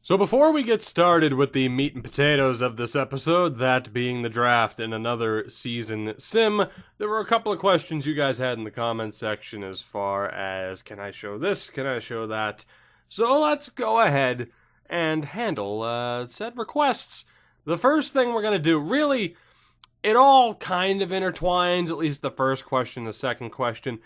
So before we get started with the meat and potatoes of this episode, that being the draft and another season sim, there were a couple of questions you guys had in the comments section as far as, can I show this, can I show that? So let's go ahead and handle said requests. The first thing we're going to do, really, it all kind of intertwines, at least the first question, the second question,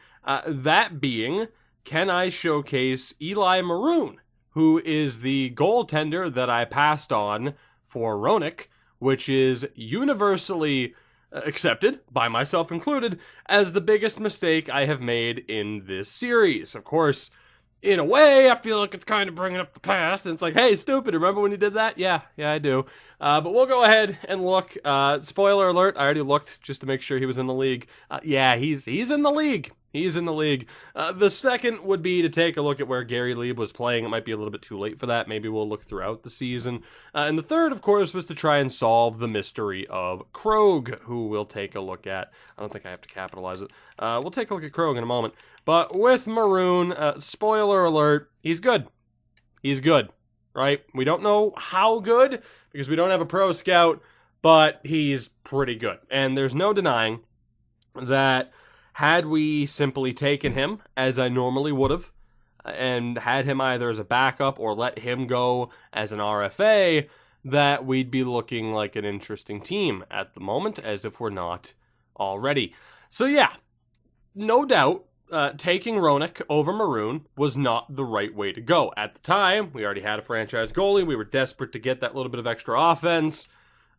that being, can I showcase Eli Maroon, who is the goaltender that I passed on for Roenick, which is universally accepted, by myself included, as the biggest mistake I have made in this series. Of course, in a way, I feel like it's kind of bringing up the past, and it's like, hey, stupid, remember when you did that? Yeah, I do. But we'll go ahead and look. Spoiler alert, I already looked just to make sure he was in the league. Yeah, he's in the league. He's in the league. The second would be to take a look at where Gary Leeb was playing. It might be a little bit too late for that. Maybe we'll look throughout the season. And the third, of course, was to try and solve the mystery of Krogh, who we'll take a look at. I don't think I have to capitalize it. We'll take a look at Krogh in a moment. But with Maroon, spoiler alert, he's good. He's good, right? We don't know how good, because we don't have a pro scout, but he's pretty good. And there's no denying that had we simply taken him, as I normally would have, and had him either as a backup or let him go as an RFA, that we'd be looking like an interesting team at the moment, as if we're not already. So yeah, no doubt, taking Roenick over Maroon was not the right way to go. At the time, we already had a franchise goalie. We were desperate to get that little bit of extra offense.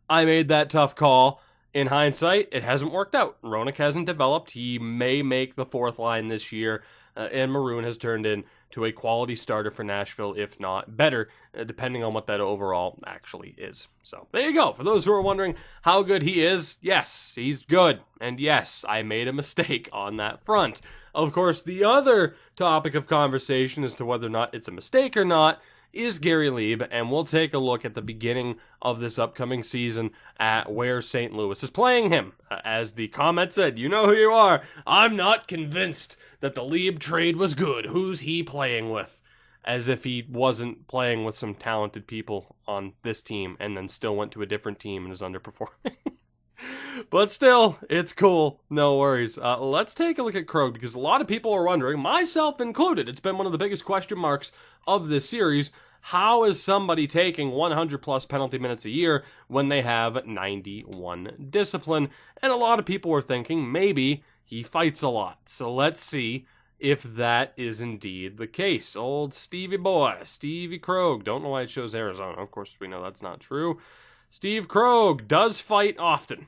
I made that tough call. In hindsight, it hasn't worked out. Roenick hasn't developed. He may make the fourth line this year, and Maroon has turned into a quality starter for Nashville, if not better, depending on what that overall actually is. So there you go. For those who are wondering how good he is, yes, he's good. And yes, I made a mistake on that front. Of course, the other topic of conversation as to whether or not it's a mistake or not is Gary Leeb, and we'll take a look at the beginning of this upcoming season at where St. Louis is playing him. As the comment said, you know who you are. I'm not convinced that the Leeb trade was good. Who's he playing with? As if he wasn't playing with some talented people on this team and then still went to a different team and is underperforming. But still, it's cool. No worries. Let's take a look at Krogh, because a lot of people are wondering, myself included, it's been one of the biggest question marks of this series. How is somebody taking 100 plus penalty minutes a year when they have 91 discipline? And a lot of people were thinking maybe he fights a lot. So let's see if that is indeed the case. Old Stevie boy, Stevie Krogh. Don't know why it shows Arizona. Of course, we know that's not true. Steve Krogh does fight often.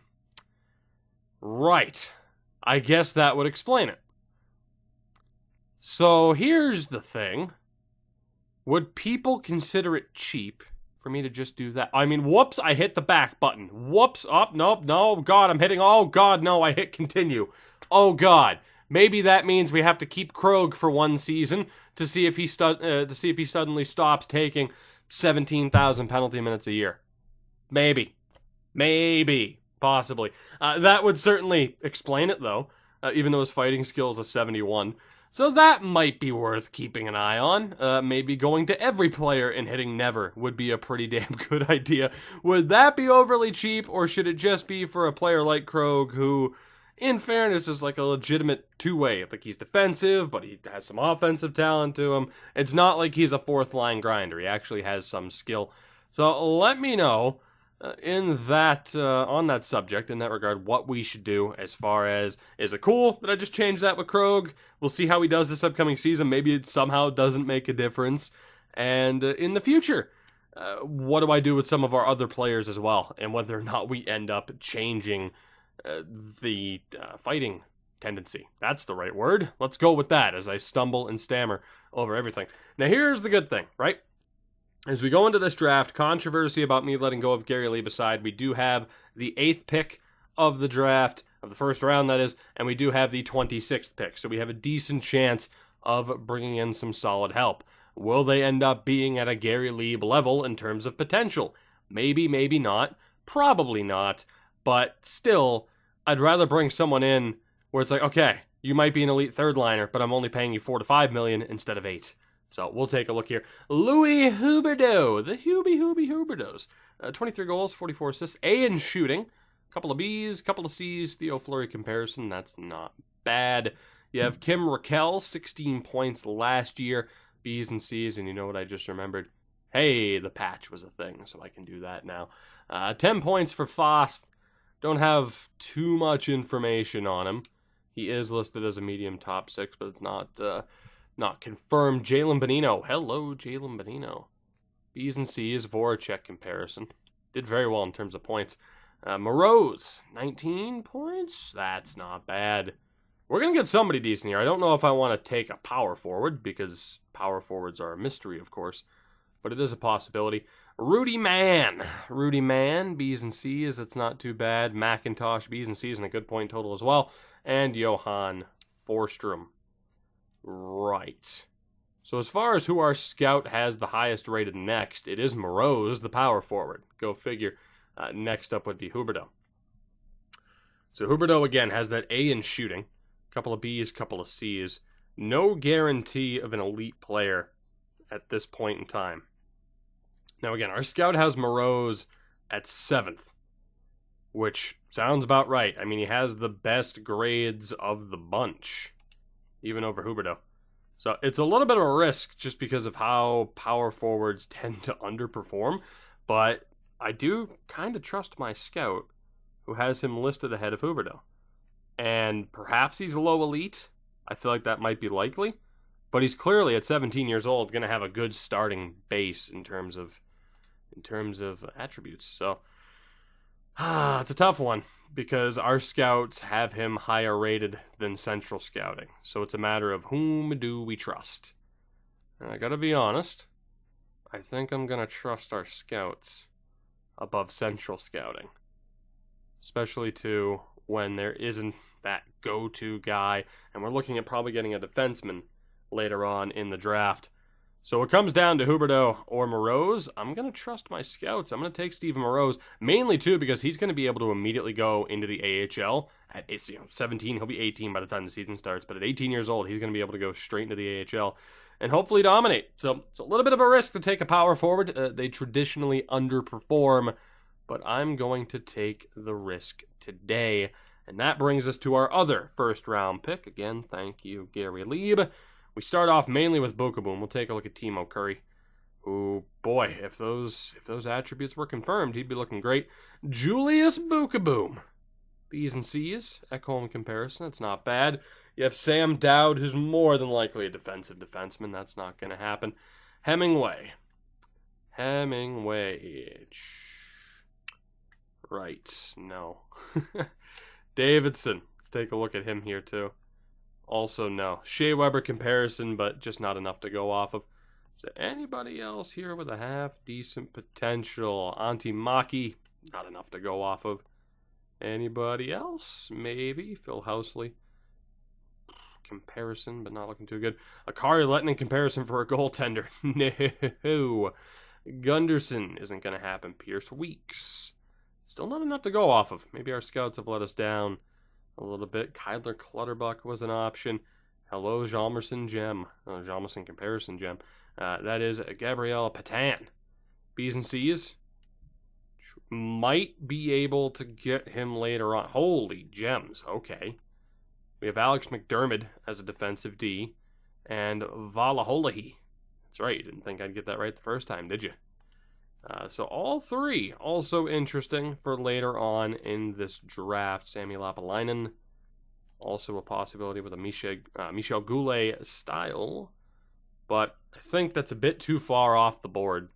Right. I guess that would explain it. So here's the thing. Would people consider it cheap for me to just do that? I mean, whoops, I hit the back button. Whoops, up, nope, no, God, I'm hitting, oh, God, no, I hit continue. Oh, God. Maybe that means we have to keep Krogh for one season to see if he suddenly stops taking 17,000 penalty minutes a year. Maybe. Possibly. That would certainly explain it, though, even though his fighting skill is a 71. So that might be worth keeping an eye on. Maybe going to every player and hitting never would be a pretty damn good idea. Would that be overly cheap, or should it just be for a player like Krogh, who, in fairness, is like a legitimate two-way? Like, he's defensive, but he has some offensive talent to him. It's not like he's a fourth-line grinder. He actually has some skill. So let me know in that on that subject, in that regard, what we should do as far as, is it cool that I just changed that with Krogh? We'll see how he does this upcoming season. Maybe it somehow doesn't make a difference. And in the future, what do I do with some of our other players as well? And whether or not we end up changing the fighting tendency. That's the right word. Let's go with that as I stumble and stammer over everything. Now here's the good thing, right? As we go into this draft, controversy about me letting go of Gary Leeb aside, we do have the 8th pick of the draft, of the first round that is, and we do have the 26th pick. So we have a decent chance of bringing in some solid help. Will they end up being at a Gary Leeb level in terms of potential? Maybe, maybe not. Probably not. But still, I'd rather bring someone in where it's like, okay, you might be an elite third liner, but I'm only paying you $4 to $5 million instead of $8. So we'll take a look here. Louis Huberdeau, the Huberdeaus. 23 goals, 44 assists, A in shooting. Couple of B's, couple of C's. Theo Fleury comparison, that's not bad. You have Kim Raquel, 16 points last year. B's and C's, and you know what I just remembered? Hey, the patch was a thing, so I can do that now. 10 points for Fost. Don't have too much information on him. He is listed as a medium top 6, but it's not confirmed. Jalen Bonino. Hello, Jalen Bonino. B's and C's, Voracek comparison. Did very well in terms of points. Moroz, 19 points. That's not bad. We're going to get somebody decent here. I don't know if I want to take a power forward, because power forwards are a mystery, of course. But it is a possibility. Rudy Mann, B's and C's. That's not too bad. McIntosh, B's and C's, and a good point total as well. And Johan Forsstrom. Right. So as far as who our scout has the highest rated next, it is Moroz, the power forward. Go figure. Next up would be Huberdeau. So Huberdeau, again, has that A in shooting. Couple of B's, couple of C's. No guarantee of an elite player at this point in time. Now, again, our scout has Moroz at 7th, which sounds about right. I mean, he has the best grades of the bunch, even over Huberdeau. So it's a little bit of a risk just because of how power forwards tend to underperform, but I do kind of trust my scout, who has him listed ahead of Huberdeau. And perhaps he's low elite. I feel like that might be likely. But he's clearly, at 17 years old, going to have a good starting base in terms of attributes. So, it's a tough one, because our scouts have him higher rated than Central Scouting. So it's a matter of whom do we trust. And I got to be honest, I think I'm going to trust our scouts above Central Scouting. Especially too when there isn't that go-to guy, and we're looking at probably getting a defenseman later on in the draft. So it comes down to Huberdeau or Moroz. I'm going to trust my scouts. I'm going to take Steven Moroz, mainly too because he's going to be able to immediately go into the AHL. At 17, he'll be 18 by the time the season starts, but at 18 years old, he's going to be able to go straight into the AHL and hopefully dominate. So it's a little bit of a risk to take a power forward. They traditionally underperform, but I'm going to take the risk today. And that brings us to our other first-round pick. Again, thank you, Gary Liebe. We start off mainly with Bokaboom. We'll take a look at Timo Curry. Who, boy, if those attributes were confirmed, he'd be looking great. Julius Bokaboom. B's and C's, Ekholm comparison, that's not bad. You have Sam Dowd, who's more than likely a defensive defenseman. That's not going to happen. Hemingway. Right, no. Davidson. Let's take a look at him here, too. Also, no. Shea Weber comparison, but just not enough to go off of. Is there anybody else here with a half-decent potential? Antti Maki, not enough to go off of. Anybody else? Maybe. Phil Housley. Comparison, but not looking too good. Akari Lettinen comparison for a goaltender. No. Gunderson isn't going to happen. Pierce Weeks. Still not enough to go off of. Maybe our scouts have let us down a little bit. Kydler Clutterbuck was an option. Hello, Jalmerson Gem. Jalmerson comparison gem. That is Gabriel Patan. B's and C's. Might be able to get him later on. Holy gems. Okay. We have Alex McDermott as a defensive D. And Valaholahi. That's right. You didn't think I'd get that right the first time, did you? So all three also interesting for later on in this draft. Sami Lapalainen, also a possibility with a Michel Goulet style, but I think that's a bit too far off the board.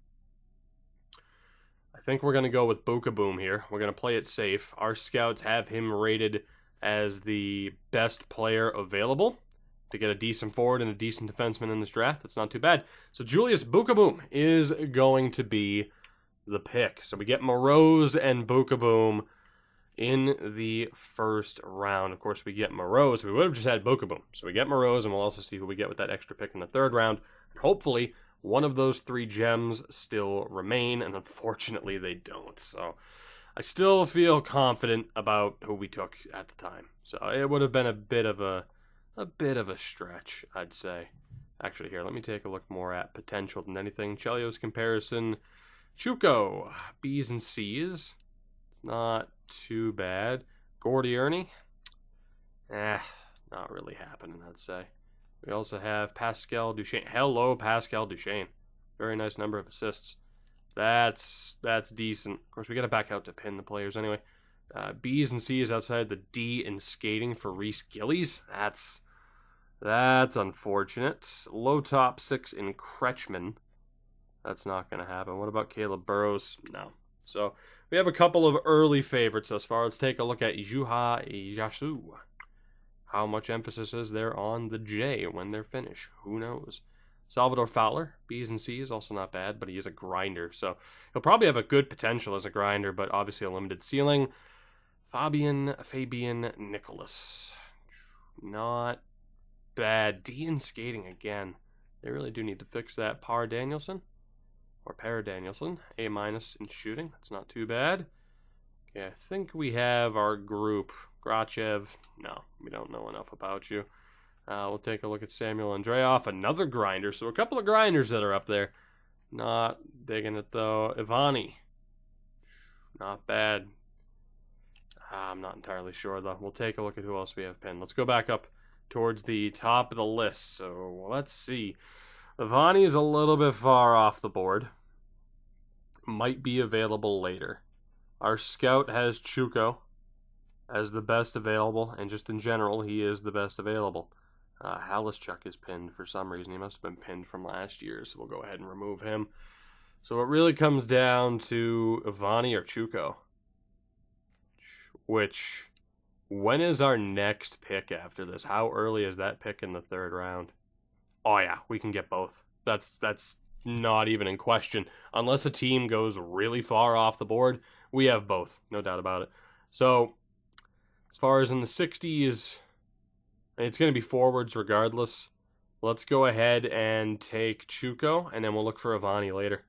I think we're going to go with Bokaboom here. We're going to play it safe. Our scouts have him rated as the best player available to get a decent forward and a decent defenseman in this draft. That's not too bad. So Julius Bokaboom is going to be the pick. So we get Moroz and Bokaboom in the first round. Of course, we get Moroz. We would have just had Bokaboom. So we get Moroz, and we'll also see who we get with that extra pick in the third round. And hopefully, one of those three gems still remain, and unfortunately, they don't. So I still feel confident about who we took at the time. So it would have been a bit of a stretch, I'd say. Actually, here, let me take a look more at potential than anything. Chelios comparison. Chuko, B's and C's. It's not too bad. Gordy Ernie. Not really happening, I'd say. We also have Pascal Duchesne. Hello, Pascal Duchesne. Very nice number of assists. That's decent. Of course, we got to back out to pin the players anyway. B's and C's outside the D in skating for Reese Gillies. That's unfortunate. Low top 6 in Kretschmann. That's not going to happen. What about Caleb Burrows? No. So we have a couple of early favorites thus far. Let's take a look at Juha Yasu. How much emphasis is there on the J when they're finished? Who knows? Salvador Fowler, B's and C's, also not bad, but he is a grinder. So he'll probably have a good potential as a grinder, but obviously a limited ceiling. Fabian Nicholas. Not bad. D in skating again. They really do need to fix that. Par Danielson. Or Para Danielson. A- in shooting. That's not too bad. Okay, I think we have our group. Grachev. No, we don't know enough about you. We'll take a look at Samuel Andreoff. Another grinder. So a couple of grinders that are up there. Not digging it, though. Ivani. Not bad. I'm not entirely sure, though. We'll take a look at who else we have pinned. Let's go back up towards the top of the list. So let's see. Ivani is a little bit far off the board. Might be available later. Our scout has Chuko as the best available, and just in general, he is the best available. Halischuk is pinned for some reason. He must have been pinned from last year, so we'll go ahead and remove him. So it really comes down to Ivani or Chuko. Which, when is our next pick after this? How early is that pick in the 3rd round? Oh yeah, we can get both. That's not even in question. Unless a team goes really far off the board, we have both. No doubt about it. So, as far as in the 60s, it's going to be forwards regardless. Let's go ahead and take Chuko, and then we'll look for Ivani later.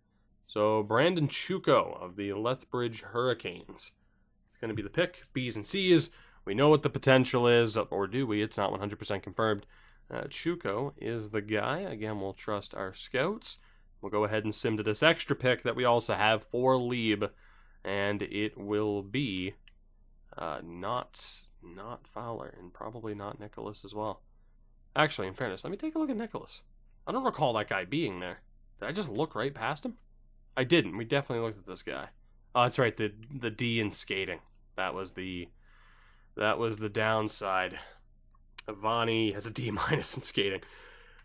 So, Brandon Chuko of the Lethbridge Hurricanes. It's going to be the pick. B's and C's. We know what the potential is, or do we? It's not 100% confirmed. Chuko is the guy. Again, we'll trust our scouts. We'll go ahead and sim to this extra pick that we also have for Liebe, and it will be not Fowler, and probably not Nicholas as well. Actually, in fairness, let me take a look at Nicholas. I don't recall that guy being there. Did I just look right past him? I didn't. We definitely looked at this guy. Oh, that's right. The D in skating. That was the downside. Ivani has a D- in skating.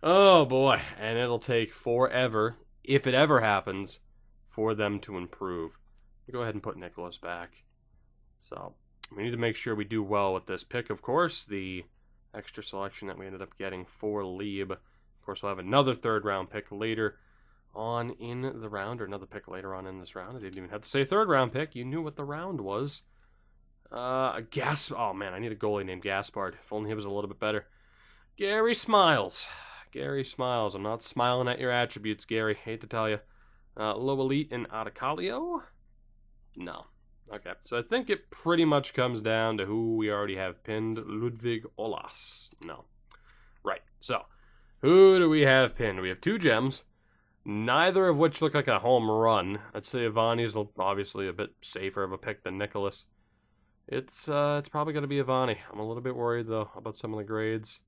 Oh boy, and it'll take forever, if it ever happens, for them to improve. Go ahead and put Nicholas back. So we need to make sure we do well with this pick, of course. The extra selection that we ended up getting for Leeb. Of course, we'll have another 3rd round pick later on in the round, or another pick later on in this round. I didn't even have to say 3rd round pick. You knew what the round was. Oh man, I need a goalie named Gaspard. If only he was a little bit better. Gary Smiles. Gary Smiles. I'm not smiling at your attributes, Gary. Hate to tell you. Low Elite and Adicalio? No. Okay, so I think it pretty much comes down to who we already have pinned. Ludwig Olas. No. Right, so who do we have pinned? We have 2 gems, neither of which look like a home run. I'd say Ivani's obviously a bit safer of a pick than Nicholas. It's probably going to be Ivani. I'm a little bit worried, though, about some of the grades.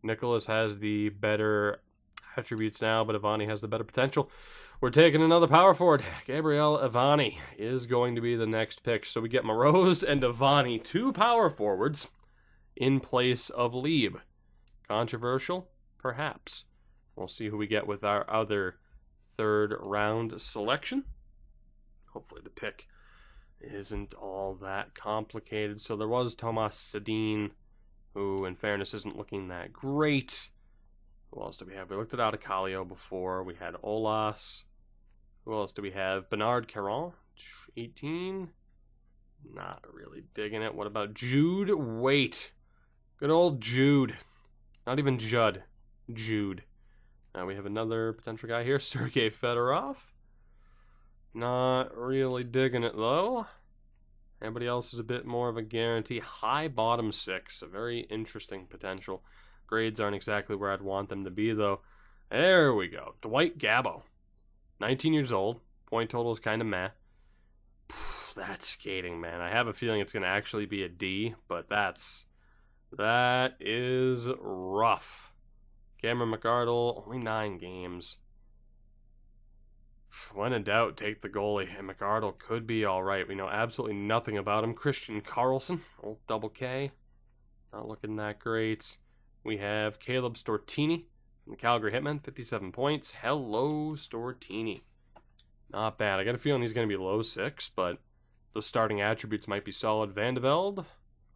Nicholas has the better attributes now, but Ivani has the better potential. We're taking another power forward. Gabriel Ivani is going to be the next pick. So we get Morose and Ivani, 2 power forwards, in place of Liebe. Controversial? Perhaps. We'll see who we get with our other 3rd round selection. Hopefully the pick isn't all that complicated. So there was Thomas Sedin, who, in fairness, isn't looking that great. Who else do we have? We looked at Adicalio before. We had Olas. Who else do we have? Bernard Caron, 18. Not really digging it. What about Jude Waite? Good old Jude. Not even Judd. Jude. Now we have another potential guy here, Sergei Fedorov. Not really digging it, though. Everybody else is a bit more of a guarantee. High bottom 6, a very interesting potential. Grades aren't exactly where I'd want them to be, though. There we go. Dwight Gabo. 19 years old. Point total is kind of meh. That's skating, man. I have a feeling it's going to actually be a D, but that is rough. Cameron McArdle, only 9 games. When in doubt, take the goalie, and McArdle could be all right. We know absolutely nothing about him. Christian Carlson, old double K, not looking that great. We have Caleb Stortini from the Calgary Hitmen, 57 points. Hello, Stortini. Not bad. I got a feeling he's going to be low 6, but those starting attributes might be solid. Van de Velde.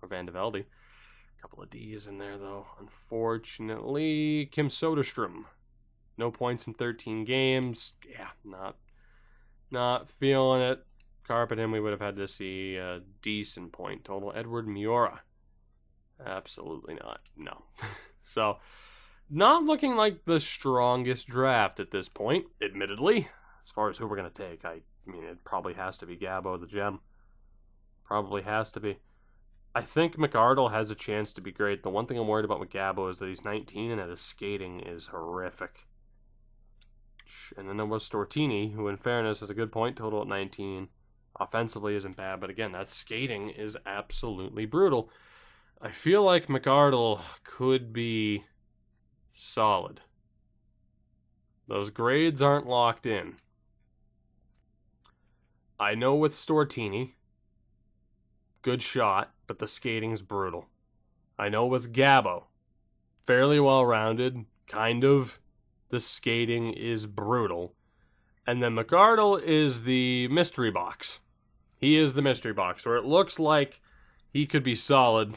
A couple of D's in there, though. Unfortunately, Kim Soderstrom. No points in 13 games. Yeah, not feeling it. Carpet him, we would have had to see a decent point total. Edward Miura. Absolutely not. No. So, not looking like the strongest draft at this point, admittedly. As far as who we're going to take, I mean, it probably has to be Gabo the Gem. Probably has to be. I think McArdle has a chance to be great. The one thing I'm worried about with Gabo is that he's 19 and that his skating is horrific. And then there was Stortini, who in fairness has a good point total at 19. Offensively isn't bad, but again, that skating is absolutely brutal. I feel like McArdle could be solid. Those grades aren't locked in. I know with Stortini, good shot, but the skating's brutal. I know with Gabo, fairly well-rounded, kind of. The skating is brutal. And then McArdle is the mystery box. He is the mystery box, where it looks like he could be solid,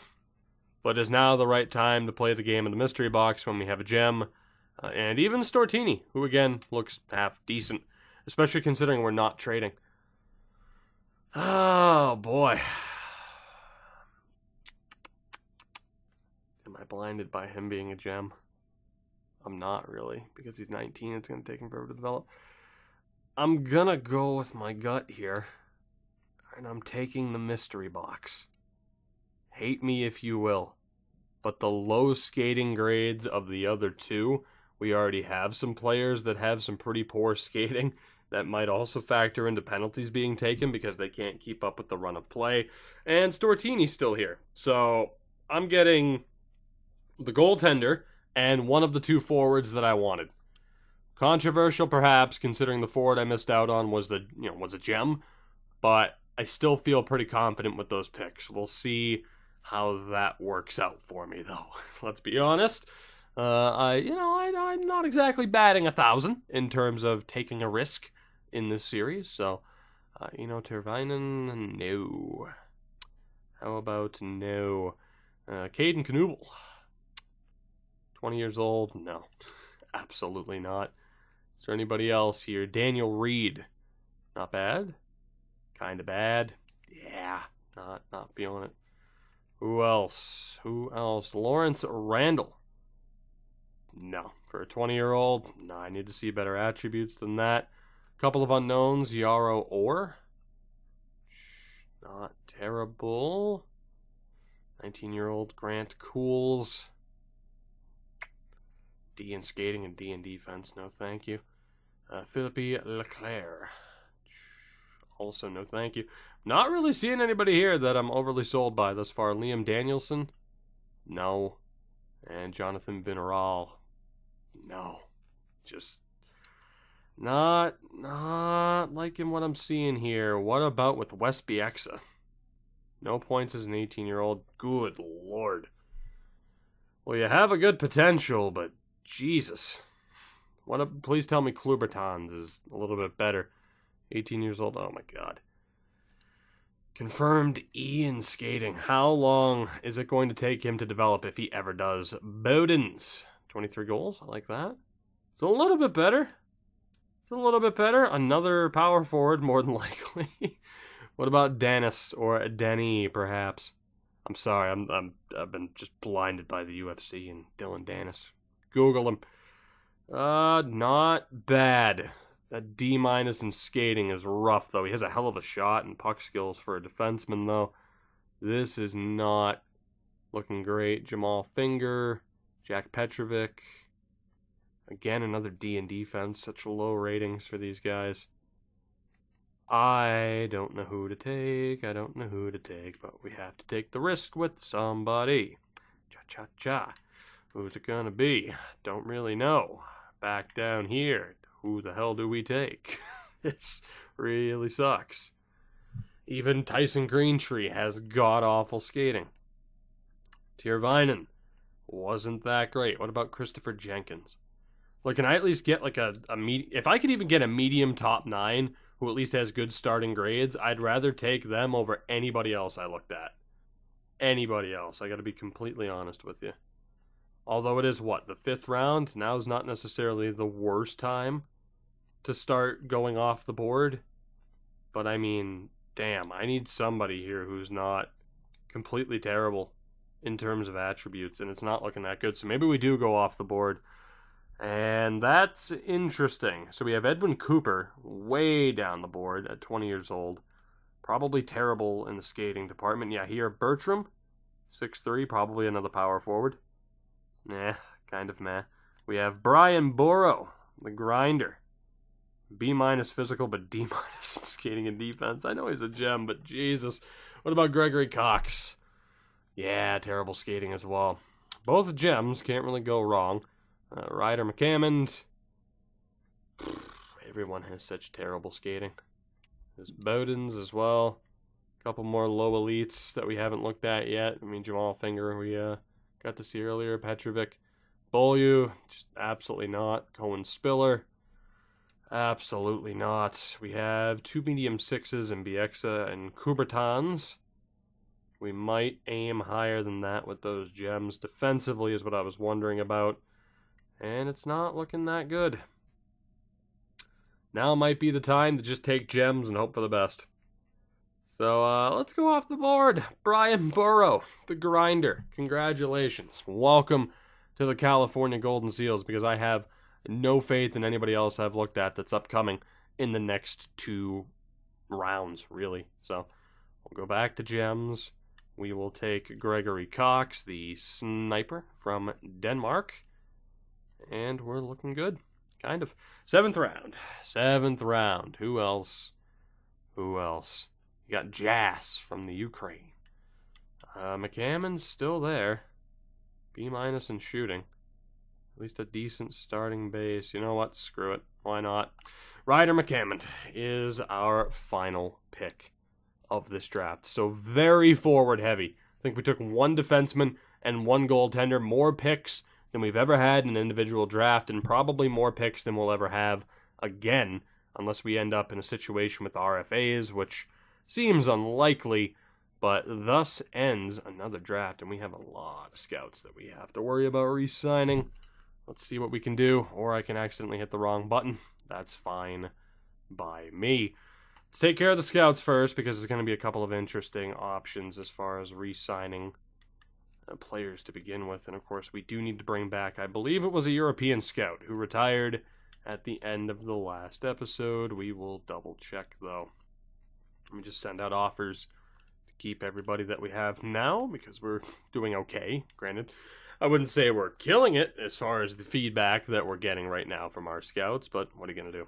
but is now the right time to play the game of the mystery box when we have a gem. And even Stortini, who again looks half decent, especially considering we're not trading. Oh, boy. Am I blinded by him being a gem? I'm not really, because he's 19. It's going to take him forever to develop. I'm going to go with my gut here, and I'm taking the mystery box. Hate me if you will, but the low skating grades of the other two, we already have some players that have some pretty poor skating. That might also factor into penalties being taken because they can't keep up with the run of play. And Stortini's still here. So I'm getting the goaltender and one of the two forwards that I wanted. Controversial, perhaps, considering the forward I missed out on was a gem, but I still feel pretty confident with those picks. We'll see how that works out for me, though. Let's be honest. I'm not exactly batting 1,000 in terms of taking a risk in this series. So, Tervainen, no. How about no? Caden Knubel. 20 years old? No, absolutely not. Is there anybody else here? Daniel Reed. Not bad. Kind of bad. Yeah, not feeling it. Who else? Lawrence Randall. No. For a 20-year-old, no, I need to see better attributes than that. Couple of unknowns. Yarrow Orr. Not terrible. 19-year-old Grant Cools. D in skating and D in defense. No, thank you. Philippe Leclerc. Also, no, thank you. Not really seeing anybody here that I'm overly sold by thus far. Liam Danielson. No. And Jonathan Binaral. No. Just not liking what I'm seeing here. What about with Wes Bieksa? No points as an 18-year-old. Good Lord. Well, you have a good potential, but Jesus. Please tell me Klubertons is a little bit better. 18 years old. Oh, my God. Confirmed E in skating. How long is it going to take him to develop if he ever does? Bowden's. 23 goals. I like that. It's a little bit better. Another power forward, more than likely. What about Dennis or Denny, perhaps? I'm sorry. I've been just blinded by the UFC and Dylan Dennis. Google him. Not bad. That D- in skating is rough, though. He has a hell of a shot and puck skills for a defenseman, though. This is not looking great. Jamal Finger, Jack Petrovic. Again, another D in defense. Such low ratings for these guys. I don't know who to take. But we have to take the risk with somebody. Cha-cha-cha. Who's it gonna be? Don't really know. Back down here. Who the hell do we take? This really sucks. Even Tyson Greentree has god-awful skating. Tiervainen wasn't that great. What about Christopher Jenkins? Like, can I at least get like a if I could even get a medium top 9 who at least has good starting grades, I'd rather take them over anybody else I looked at. Anybody else. I gotta be completely honest with you. Although it is, what, the 5th round? Now's not necessarily the worst time to start going off the board. But I mean, damn, I need somebody here who's not completely terrible in terms of attributes, and it's not looking that good. So maybe we do go off the board. And that's interesting. So we have Edwin Cooper way down the board at 20 years old. Probably terrible in the skating department. Yeah, here, Bertram, 6'3", probably another power forward. Nah, kind of meh. We have Brian Boru, the grinder. B- physical, but D- skating and defense. I know he's a gem, but Jesus. What about Gregory Cox? Yeah, terrible skating as well. Both gems, can't really go wrong. Ryder McCammond. Everyone has such terrible skating. There's Bowden's as well. A couple more low elites that we haven't looked at yet. I mean, Jamal Finger, we got to see earlier. Petrovic. Bolyu, just absolutely not. Cohen Spiller. Absolutely not. We have 2 medium 6s in Bieksa and Kubertans. We might aim higher than that with those gems. Defensively is what I was wondering about. And it's not looking that good. Now might be the time to just take gems and hope for the best. So let's go off the board. Brian Boru, the grinder. Congratulations. Welcome to the California Golden Seals, because I have no faith in anybody else I've looked at that's upcoming in the next 2 rounds, really. So we'll go back to gems. We will take Gregory Cox, the sniper from Denmark. And we're looking good. Kind of. 7th round. Who else? You got Jas from the Ukraine. McCammon's still there. B- in shooting. At least a decent starting base. You know what? Screw it. Why not? Ryder McCammond is our final pick of this draft. So very forward heavy. I think we took 1 defenseman and 1 goaltender. More picks than we've ever had in an individual draft, and probably more picks than we'll ever have again, unless we end up in a situation with RFAs, which seems unlikely, but thus ends another draft, and we have a lot of scouts that we have to worry about re-signing. Let's see what we can do, or I can accidentally hit the wrong button. That's fine by me. Let's take care of the scouts first, because there's going to be a couple of interesting options as far as re-signing players to begin with. And of course, we do need to bring back, I believe it was a European scout who retired at the end of the last episode. We will double check, though. Let me just send out offers to keep everybody that we have now, because we're doing okay. Granted, I wouldn't say we're killing it as far as the feedback that we're getting right now from our scouts, but what are you going to do?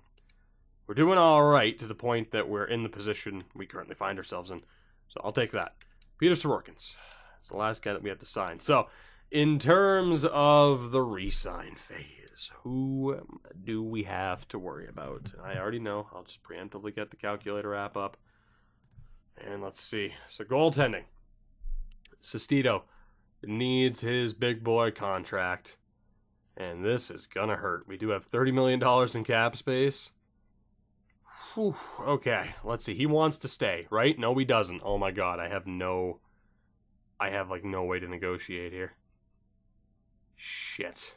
We're doing all right to the point that we're in the position we currently find ourselves in. So I'll take that. Peter Sorokin's. It's the last guy that we have to sign. So, in terms of the re-sign phase, who do we have to worry about? I already know. I'll just preemptively get the calculator app up. And let's see. So, goaltending. Sestito needs his big boy contract. And this is gonna hurt. We do have $30 million in cap space. Whew. Okay, let's see. He wants to stay, right? No, he doesn't. Oh my god, I have no way to negotiate here. Shit.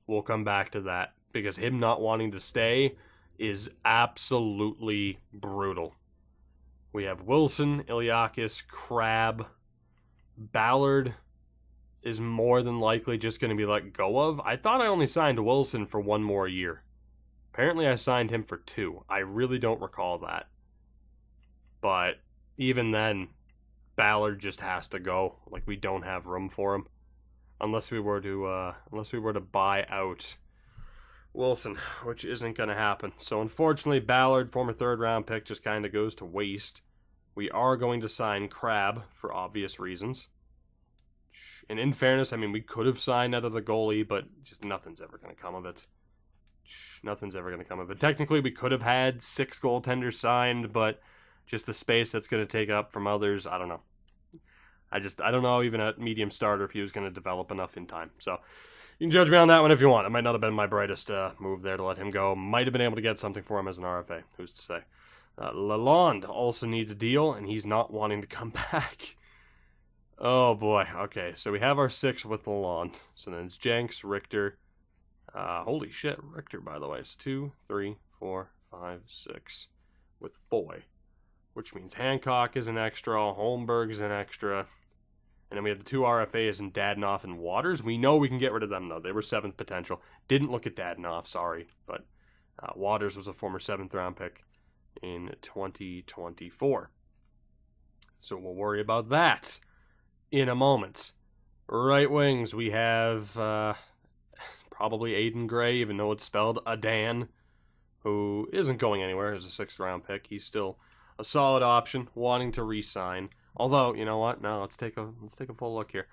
We'll come back to that, because him not wanting to stay is absolutely brutal. We have Wilson, Iliakis, Crab. Ballard is more than likely just going to be let go of. I thought I only signed Wilson for 1 more year. Apparently I signed him for 2. I really don't recall that. But even then, Ballard just has to go. Like, we don't have room for him. Unless we were to buy out Wilson, which isn't going to happen. So unfortunately, Ballard, former third-round pick, just kind of goes to waste. We are going to sign Krabbe for obvious reasons. And in fairness, I mean, we could have signed another goalie, but just nothing's ever going to come of it. Nothing's ever going to come of it. Technically, we could have had 6 goaltenders signed, but just the space that's going to take up from others, I don't know. I don't know even a medium starter if he was going to develop enough in time. So you can judge me on that one if you want. It might not have been my brightest move there to let him go. Might have been able to get something for him as an RFA. Who's to say? Lalonde also needs a deal, and he's not wanting to come back. Oh, boy. Okay, so we have our 6 with Lalonde. So then it's Jenks, Richter. Holy shit, Richter, by the way. So 2, 3, 4, 5, 6 with Foy. Which means Hancock is an extra, Holmberg is an extra. And then we have the 2 RFAs in Dadonov and Waters. We know we can get rid of them, though. They were 7th potential. Didn't look at Dadonov, sorry. But Waters was a former 7th-round pick in 2024. So we'll worry about that in a moment. Right wings, we have probably Aiden Gray, even though it's spelled Adan, who isn't going anywhere as a 6th-round pick. He's still a solid option, wanting to re-sign. Although, you know what? No, let's take a full look here.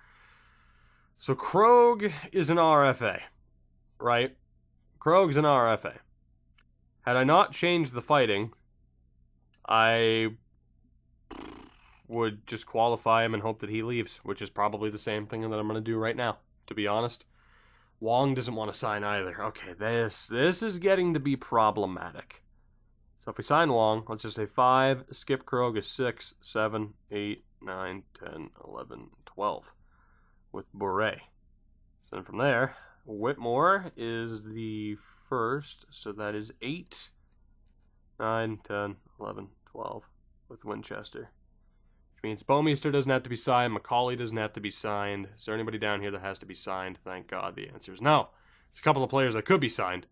So Krogh is an RFA, right? Krogh's an RFA. Had I not changed the fighting, I would just qualify him and hope that he leaves, which is probably the same thing that I'm going to do right now, to be honest. Wong doesn't want to sign either. Okay, this is getting to be problematic. So if we sign Wong, let's just say 5, skip Krogh is 6, 7, 8, 9, 10, 11, 12 with Bure. So then from there, Whitmore is the first, so that is 8, 9, 10, 11, 12 with Winchester. Which means Bouwmeester doesn't have to be signed, Macaulay doesn't have to be signed. Is there anybody down here that has to be signed? Thank God the answer is no. There's a couple of players that could be signed.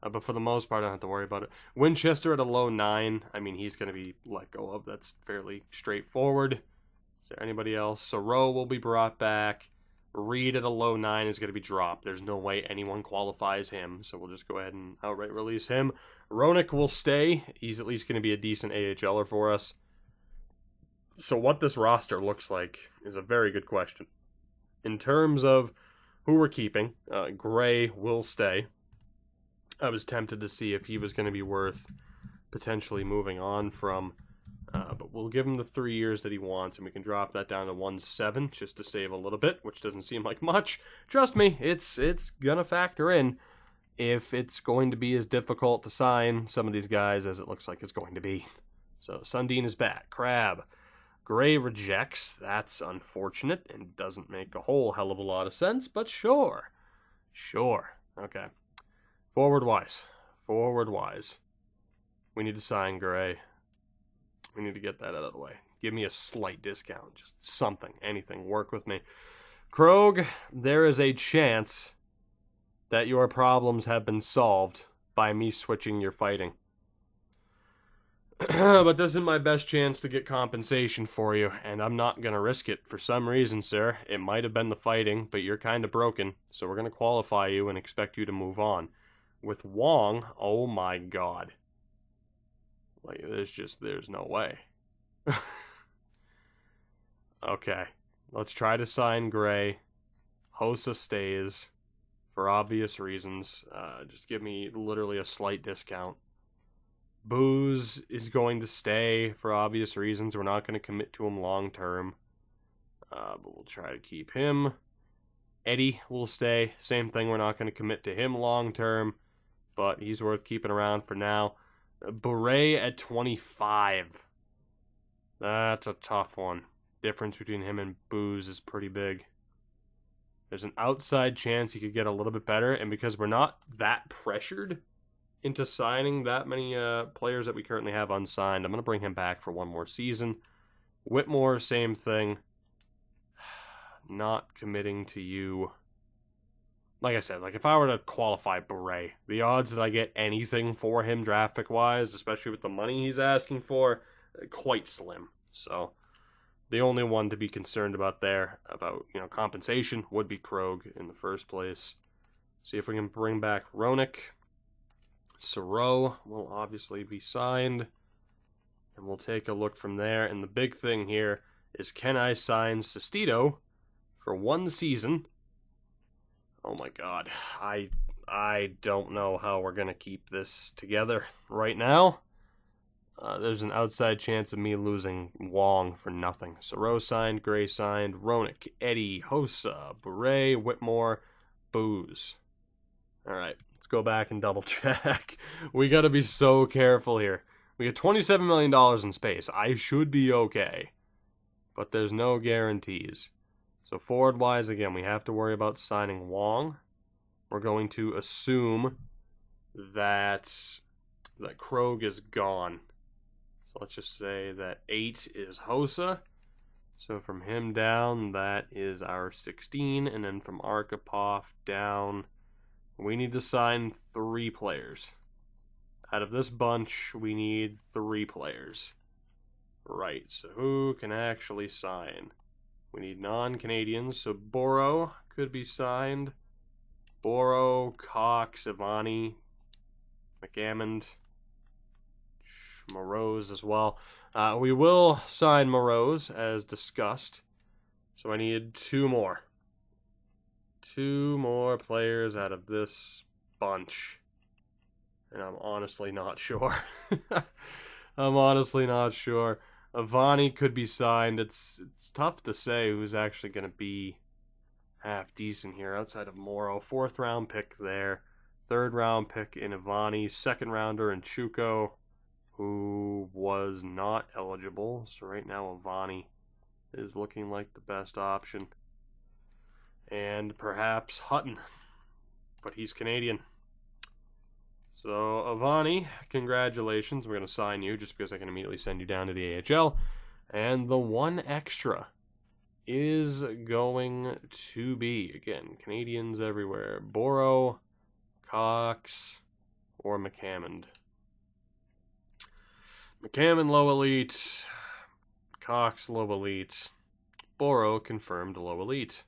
But for the most part, I don't have to worry about it. Winchester at a low 9. I mean, he's going to be let go of. That's fairly straightforward. Is there anybody else? Soro will be brought back. Reed at a low 9 is going to be dropped. There's no way anyone qualifies him, so we'll just go ahead and outright release him. Roenick will stay. He's at least going to be a decent AHLer for us. So what this roster looks like is a very good question. In terms of who we're keeping, Gray will stay. I was tempted to see if he was going to be worth potentially moving on from, but we'll give him the 3 years that he wants, and we can drop that down to 1.7 just to save a little bit, which doesn't seem like much. Trust me, it's going to factor in if it's going to be as difficult to sign some of these guys as it looks like it's going to be. So Sundin is back. Krabbe. Gray rejects. That's unfortunate and doesn't make a whole hell of a lot of sense, but sure. Okay. Forward-wise, we need to sign Gray. We need to get that out of the way. Give me a slight discount, just something, anything, work with me. Krogh, there is a chance that your problems have been solved by me switching your fighting. But this is my best chance to get compensation for you, and I'm not going to risk it. For some reason, sir, it might have been the fighting, but you're kind of broken, so we're going to qualify you and expect you to move on. With Wong, oh my God. Like, there's no way. Okay, let's try to sign Gray. Hossa stays, for obvious reasons. Just give me literally a slight discount. Booze is going to stay, for obvious reasons. We're not going to commit to him long term. But we'll try to keep him. Eddie will stay. Same thing, we're not going to commit to him long term. But he's worth keeping around for now. Bure at 25. That's a tough one. Difference between him and Booze is pretty big. There's an outside chance he could get a little bit better, and because we're not that pressured into signing that many players that we currently have unsigned, I'm going to bring him back for one more season. Whitmore, same thing. Not committing to you. Like I said, if I were to qualify Bure, the odds that I get anything for him draft pick-wise, especially with the money he's asking for, quite slim. So the only one to be concerned about there, about compensation, would be Krogh in the first place. See if we can bring back Roenick. Sorrow will obviously be signed, and we'll take a look from there. And the big thing here is, can I sign Sestito for 1 season? Oh my god, I don't know how we're going to keep this together right now. There's an outside chance of me losing Wong for nothing. Sorrow signed, Gray signed, Roenick, Eddie, Hossa, Bure, Whitmore, Booze. Alright, let's go back and double check. We got to be so careful here. We get $27 million in space. I should be okay. But there's no guarantees. So forward-wise, again, we have to worry about signing Wong. We're going to assume that Krogh is gone. So let's just say that 8 is Hossa. So from him down, that is our 16. And then from Arkhipov down, we need to sign 3 players. Out of this bunch, we need 3 players. Right, so who can actually sign? We need non-Canadians, so Boro could be signed. Boro, Cox, Ivani, McAmmond, Moroz as well. We will sign Moroz, as discussed. So I need 2 more. 2 more players out of this bunch. And I'm honestly not sure. I'm honestly not sure. Ivani could be signed. It's tough to say who's actually going to be half decent here outside of Morrow. 4th round pick there. 3rd round pick in Ivani. 2nd rounder in Chuko, who was not eligible. So right now Ivani is looking like the best option. And perhaps Hutton. But he's Canadian. So, Ivani, congratulations. We're going to sign you just because I can immediately send you down to the AHL. And the 1 extra is going to be, again, Canadians everywhere. Boro, Cox, or McAmmond. McAmmond, low elite. Cox, low elite. Boro, confirmed low elite.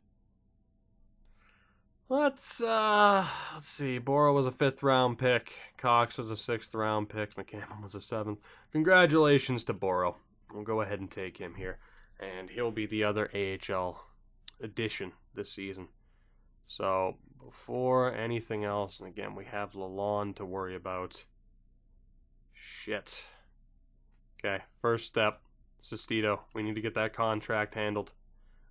Let's see. Boro was a 5th round pick. Cox was a 6th round pick. McCammon was a 7th. Congratulations to Boro. We'll go ahead and take him here. And he'll be the other AHL addition this season. So, before anything else, and again, we have Lalonde to worry about. Shit. Okay, first step, Sestito. We need to get that contract handled.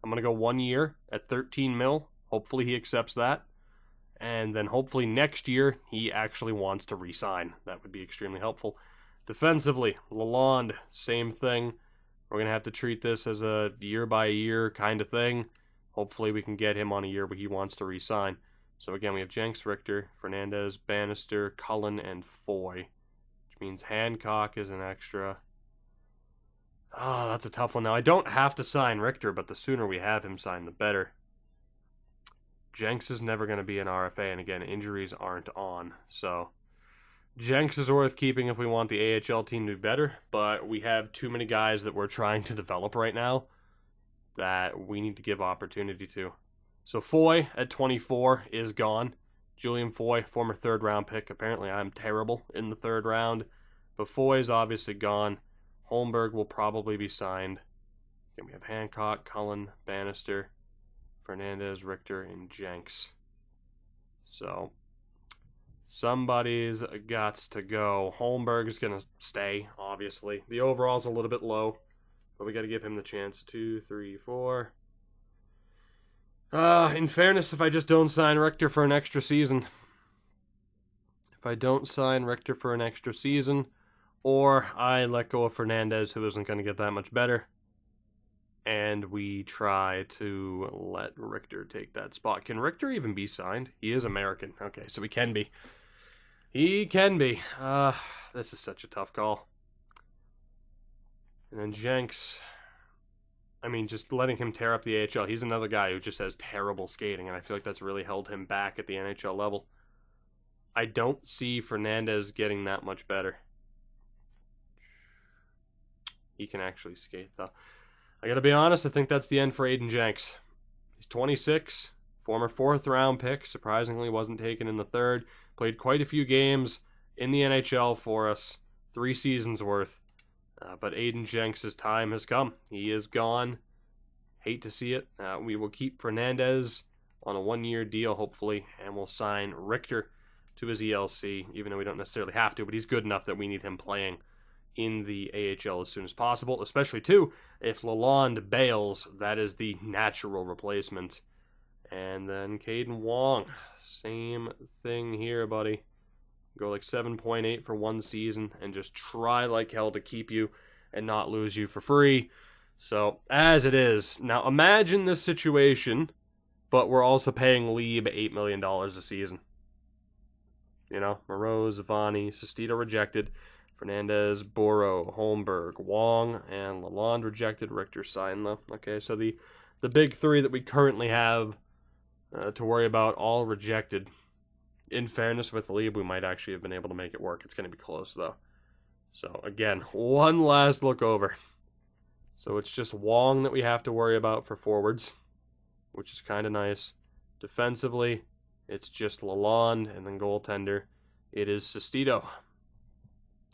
I'm going to go 1 year at 13 mil. Hopefully he accepts that. And then hopefully next year he actually wants to re-sign. That would be extremely helpful. Defensively, Lalonde, same thing. We're going to have to treat this as a year-by-year kind of thing. Hopefully we can get him on a year where he wants to re-sign. So again, we have Jenks, Richter, Fernandez, Bannister, Cullen, and Foy. Which means Hancock is an extra. Oh, that's a tough one. Now, I don't have to sign Richter, but the sooner we have him signed, the better. Jenks is never going to be an RFA, and again, injuries aren't on. So, Jenks is worth keeping if we want the AHL team to be better, but we have too many guys that we're trying to develop right now that we need to give opportunity to. So, Foy at 24 is gone. Julian Foy, former 3rd round pick. Apparently, I'm terrible in the 3rd round, but Foy's obviously gone. Holmberg will probably be signed. Then we have Hancock, Cullen, Bannister, Fernandez, Richter, and Jenks. So, somebody's got to go. Holmberg is going to stay, obviously. The overall's a little bit low, but we got to give him the chance. 2, 3, 4. In fairness, if I just don't sign Richter for an extra season. Or I let go of Fernandez, who isn't going to get that much better. And we try to let Richter take that spot. Can Richter even be signed? He is American. Okay, so he can be. He can be. This is such a tough call. And then Jenks. I mean, just letting him tear up the AHL. He's another guy who just has terrible skating, and I feel like that's really held him back at the NHL level. I don't see Fernandez getting that much better. He can actually skate, though. I gotta be honest, I think that's the end for Aiden Jenks. He's 26, former 4th round pick, surprisingly wasn't taken in the 3rd, played quite a few games in the NHL for us. 3 seasons worth. But Aiden Jenks' time has come. He is gone. Hate to see it. We will keep Fernandez on a 1-year deal, hopefully, and we'll sign Richter to his ELC, even though we don't necessarily have to, but he's good enough that we need him playing in the AHL as soon as possible, especially, too, if Lalonde bails, that is the natural replacement. And then Caden Wong, same thing here, buddy. Go like 7.8 for 1 season and just try like hell to keep you and not lose you for free. So, as it is, now imagine this situation, but we're also paying Leeb $8 million a season. You know, Moreau, Zavani, Sestito rejected, Fernandez, Boro, Holmberg, Wong, and Lalonde rejected. Richter signed though. Okay, so the big 3 that we currently have to worry about all rejected. In fairness with Liebe, we might actually have been able to make it work. It's going to be close though. So again, one last look over. So it's just Wong that we have to worry about for forwards, which is kind of nice. Defensively, it's just Lalonde, and then goaltender, it is Sestito.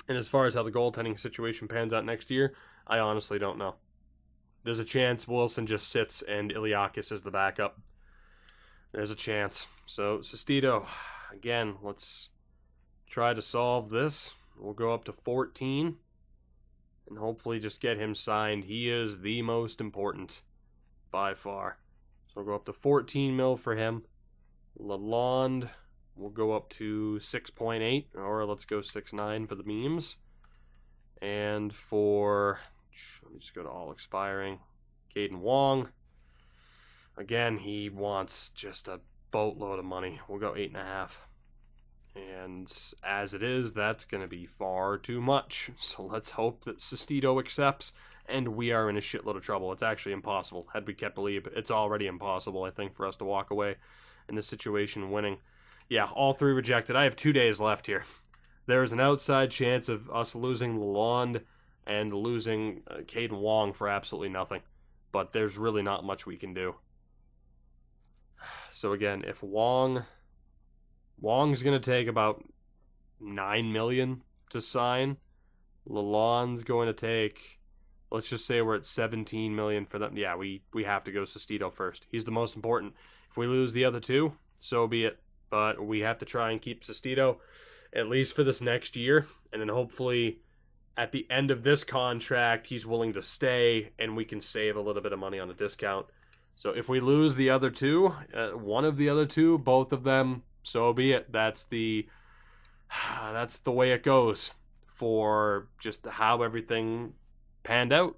And as far as how the goaltending situation pans out next year, I honestly don't know. There's a chance Wilson just sits and Iliakis is the backup. There's a chance. So Sestito, again, let's try to solve this. We'll go up to 14 and hopefully just get him signed. He is the most important by far. So we'll go up to 14 mil for him. Lalonde will go up to 6.8, or let's go 6.9 for the memes. And for, let me just go to all expiring, Caden Wong. Again, he wants just a boatload of money. We'll go 8.5. And as it is, that's going to be far too much. So let's hope that Sestito accepts, and we are in a shitload of trouble. It's actually impossible. Had we kept Liebe, it's already impossible, I think, for us to walk away in this situation winning. Yeah, all 3 rejected. I have 2 days left here. There is an outside chance of us losing Lalonde and losing Caden Wong for absolutely nothing. But there's really not much we can do. So again, if Wong's going to take about $9 million to sign. Lalonde's going to take, let's just say we're at $17 million for them. Yeah, we have to go Sestito first. He's the most important. If we lose the other 2, so be it. But we have to try and keep Sestito at least for this next year. And then hopefully at the end of this contract, he's willing to stay and we can save a little bit of money on a discount. So if we lose the other 2, one of the other 2, both of them, so be it. That's the way it goes for just how everything panned out.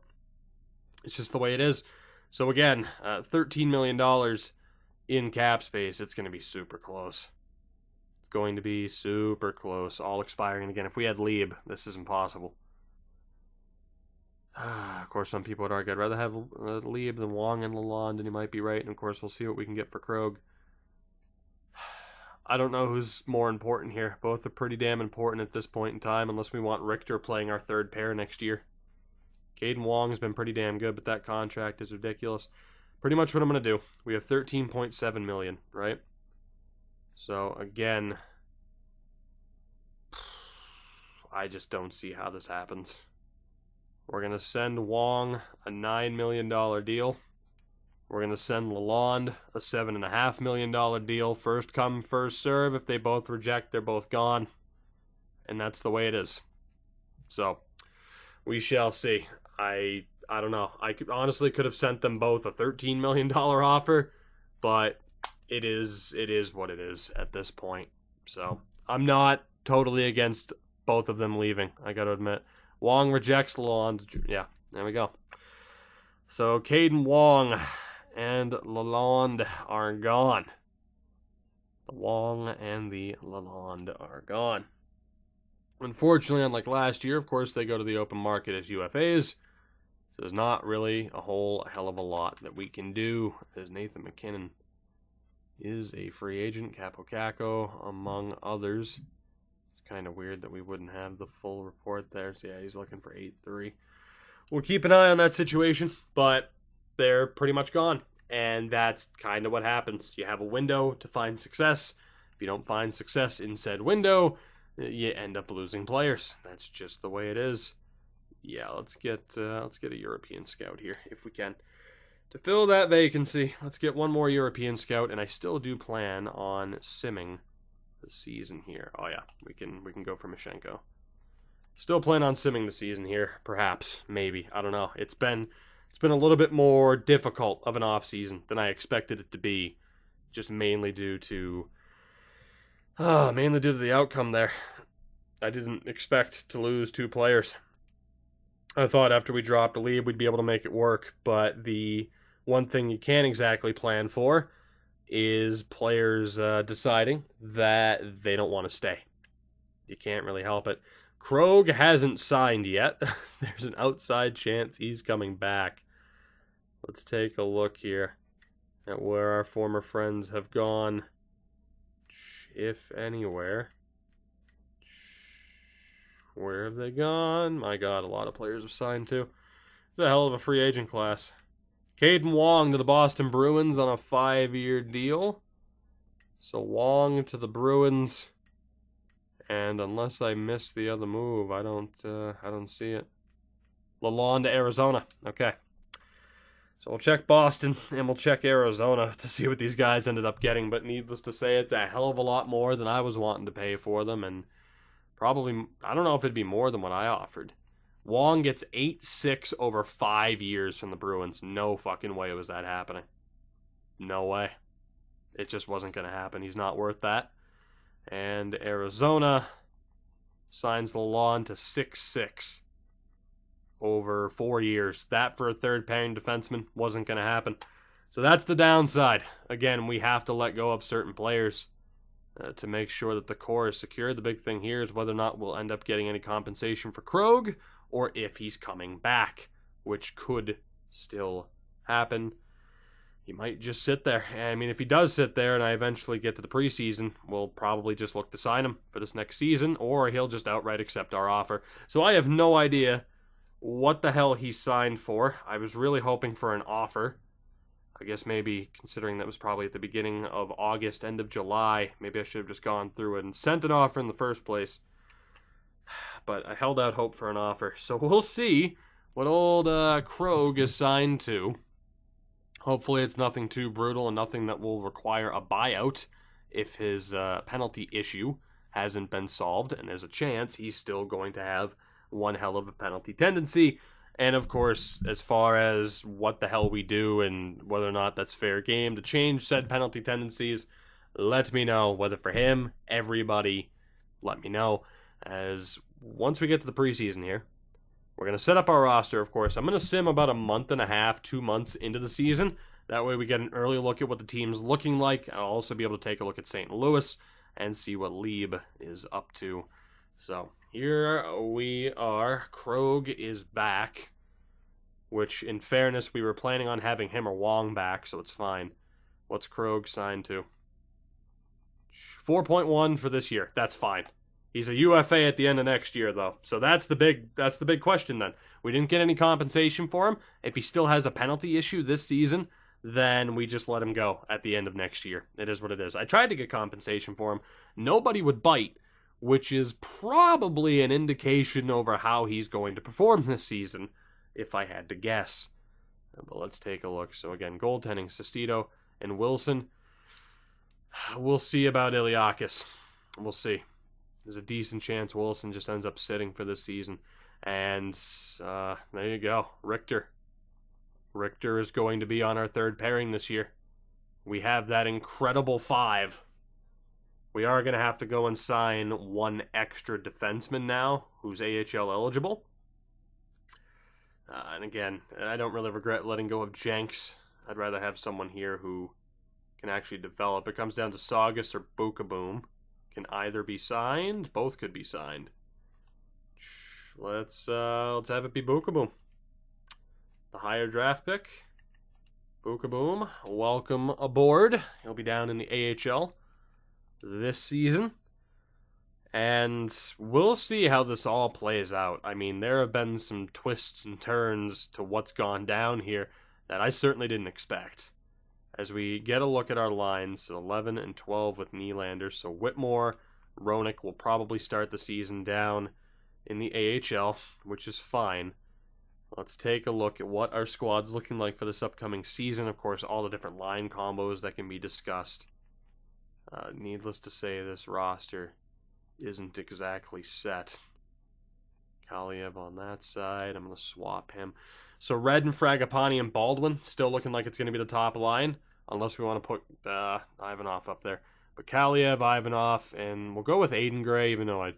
It's just the way it is. So again, $13 million in cap space. It's going to be super close. It's going to be super close. All expiring. And again, if we had Liebe, this is impossible. Of course, some people would argue I'd rather have Liebe than Wong and Lalonde, and you might be right. And of course, we'll see what we can get for Krogh. I don't know who's more important here. Both are pretty damn important at this point in time, unless we want Richter playing our 3rd pair next year. Caden Wong's been pretty damn good, but that contract is ridiculous. Pretty much what I'm going to do. We have $13.7 million, right? So, again, I just don't see how this happens. We're going to send Wong a $9 million deal. We're going to send Lalonde a $7.5 million deal. First come, first serve. If they both reject, they're both gone. And that's the way it is. So, we shall see. I don't know. I honestly could have sent them both a $13 million offer, but it is what it is at this point. So, I'm not totally against both of them leaving, I got to admit. Wong rejects Lalonde. Yeah, there we go. So, Caden Wong and Lalonde are gone. The Wong and the Lalonde are gone. Unfortunately, unlike last year, of course, they go to the open market as UFAs. So there's not really a whole hell of a lot that we can do, as Nathan McKinnon is a free agent. Capo Caco, among others. It's kind of weird that we wouldn't have the full report there. So yeah, he's looking for 8-3. We'll keep an eye on that situation, but they're pretty much gone. And that's kind of what happens. You have a window to find success. If you don't find success in said window, you end up losing players. That's just the way it is. Yeah, let's get a European scout here if we can to fill that vacancy. Let's get one more European scout, and I still do plan on simming the season here. Oh yeah, we can go for Mashenko. Still plan on simming the season here, perhaps, maybe. I don't know. It's been a little bit more difficult of an off season than I expected it to be, just mainly due to the outcome there. I didn't expect to lose 2 players. I thought after we dropped Leeb we'd be able to make it work, but the one thing you can't exactly plan for is players deciding that they don't want to stay. You can't really help it. Krogh hasn't signed yet. There's an outside chance he's coming back. Let's take a look here at where our former friends have gone, if anywhere. Where have they gone? My God, a lot of players have signed too. It's a hell of a free agent class. Caden Wong to the Boston Bruins on a 5-year deal. So Wong to the Bruins, and unless I missed the other move, I don't see it. Lalonde to Arizona. Okay. So we'll check Boston and we'll check Arizona to see what these guys ended up getting. But needless to say, it's a hell of a lot more than I was wanting to pay for them, and probably, I don't know if it'd be more than what I offered. Wong gets 8-6 over 5 years from the Bruins. No fucking way was that happening. No way. It just wasn't going to happen. He's not worth that. And Arizona signs Lalonde to 6-6 over 4 years. That for a third pairing defenseman wasn't going to happen. So that's the downside. Again, we have to let go of certain players to make sure that the core is secure. The big thing here is whether or not we'll end up getting any compensation for Krogh, or if he's coming back, which could still happen. He might just sit there. I mean, if he does sit there and I eventually get to the preseason, we'll probably just look to sign him for this next season, or he'll just outright accept our offer. So I have no idea what the hell he signed for. I was really hoping for an offer. I guess maybe, considering that was probably at the beginning of August, end of July, maybe I should have just gone through it and sent an offer in the first place. But I held out hope for an offer. So we'll see what old Krogh is signed to. Hopefully it's nothing too brutal and nothing that will require a buyout if his penalty issue hasn't been solved. And there's a chance he's still going to have one hell of a penalty tendency. And of course, as far as what the hell we do and whether or not that's fair game to change said penalty tendencies, let me know. Whether for him, everybody, let me know. As once we get to the preseason here, we're going to set up our roster, of course. I'm going to sim about a month and a half, 2 months into the season. That way we get an early look at what the team's looking like. I'll also be able to take a look at St. Louis and see what Liebe is up to. So here we are. Krogh is back, which in fairness, we were planning on having him or Wong back, so it's fine. What's Krogh signed to? 4.1 for this year. That's fine. He's a UFA at the end of next year, though. So that's the big question then. We didn't get any compensation for him. If he still has a penalty issue this season, then we just let him go at the end of next year. It is what it is. I tried to get compensation for him. Nobody would bite, which is probably an indication over how he's going to perform this season, if I had to guess. But let's take a look. So again, goaltending, Sestito and Wilson. We'll see about Iliakis. We'll see. There's a decent chance Wilson just ends up sitting for this season. And there you go. Richter. Richter is going to be on our third pairing this year. We have that incredible 5. We are going to have to go and sign one extra defenseman now who's AHL eligible. And again, I don't really regret letting go of Jenks. I'd rather have someone here who can actually develop. It comes down to Saugus or Bukaboom. Can either be signed. Both could be signed. Let's have it be Bukaboom. The higher draft pick. Bukaboom, welcome aboard. He'll be down in the AHL this season. And we'll see how this all plays out. I mean, there have been some twists and turns to what's gone down here that I certainly didn't expect. As we get a look at our lines, 11 and 12 with Nylander. So Whitmore, Roenick will probably start the season down in the AHL, which is fine. Let's take a look at what our squad's looking like for this upcoming season. Of course, all the different line combos that can be discussed. Needless to say, this roster isn't exactly set. Kaliyev on that side. I'm going to swap him. So Red and Fragapani and Baldwin still looking like it's going to be the top line, unless we want to put Ivanov up there. But Kaliyev, Ivanov, and we'll go with Aiden Gray, even though I